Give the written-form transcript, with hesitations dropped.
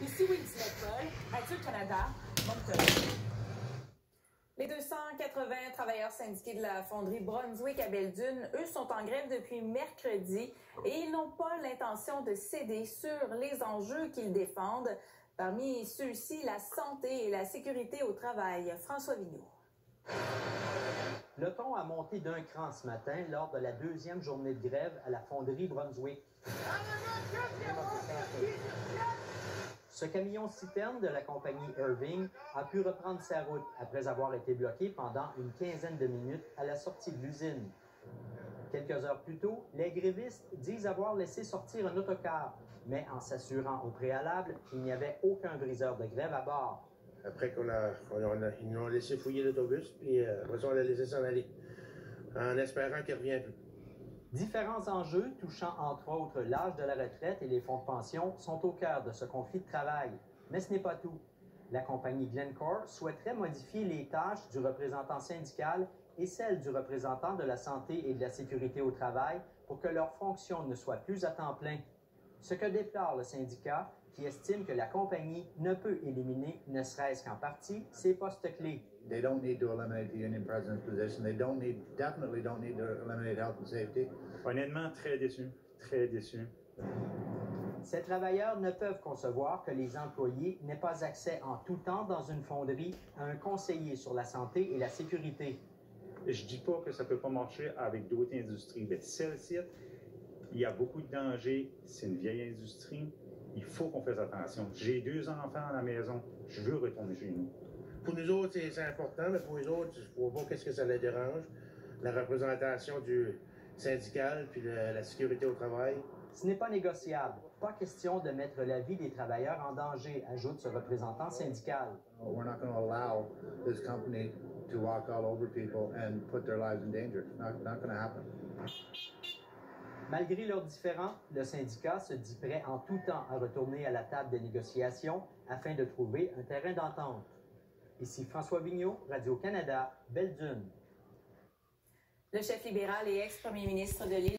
Ici Willis Lecole, Radio-Canada, Moncton. Les 280 travailleurs syndiqués de la fonderie Brunswick à Belle-Dune, eux, sont en grève depuis mercredi et ils n'ont pas l'intention de céder sur les enjeux qu'ils défendent. Parmi ceux-ci, la santé et la sécurité au travail. François Vigneault. Le ton a monté d'un cran ce matin lors de la deuxième journée de grève à la fonderie Brunswick. Ce camion-citerne de la compagnie Irving a pu reprendre sa route après avoir été bloqué pendant une quinzaine de minutes à la sortie de l'usine. Quelques heures plus tôt, les grévistes disent avoir laissé sortir un autocar, mais en s'assurant au préalable qu'il n'y avait aucun briseur de grève à bord. Après ils nous ont laissé fouiller l'autobus, puis après ça, on l'a laissé s'en aller, en espérant qu'il ne revienne plus. Différents enjeux touchant entre autres l'âge de la retraite et les fonds de pension sont au cœur de ce conflit de travail. Mais ce n'est pas tout. La compagnie Glencore souhaiterait modifier les tâches du représentant syndical et celles du représentant de la santé et de la sécurité au travail pour que leurs fonctions ne soient plus à temps plein. Ce que déplore le syndicat, qui estime que la compagnie ne peut éliminer, ne serait-ce qu'en partie, ses postes clés. They don't need to eliminate the union president's position. They definitely don't need to eliminate health and safety. Honnêtement, très déçu, très déçu. Ces travailleurs ne peuvent concevoir que les employés n'aient pas accès en tout temps dans une fonderie à un conseiller sur la santé et la sécurité. Je dis pas que ça peut pas marcher avec d'autres industries, mais celle-ci, il y a beaucoup de dangers. C'est une vieille industrie. Il faut qu'on fasse attention. J'ai 2 enfants à la maison. Je veux retourner chez nous. Pour nous autres, c'est important, mais pour les autres, je ne vois pas qu'est-ce que ça les dérange. La représentation du syndical puis la sécurité au travail. Ce n'est pas négociable. Pas question de mettre la vie des travailleurs en danger, ajoute ce représentant syndical. We're not going to allow this company to walk all over people and put their lives in danger. It's not going to happen. Malgré leurs différends, le syndicat se dit prêt en tout temps à retourner à la table des négociations afin de trouver un terrain d'entente. Ici François Vigneault, Radio-Canada, Belle-Dune. Le chef libéral et ex-premier ministre de l'île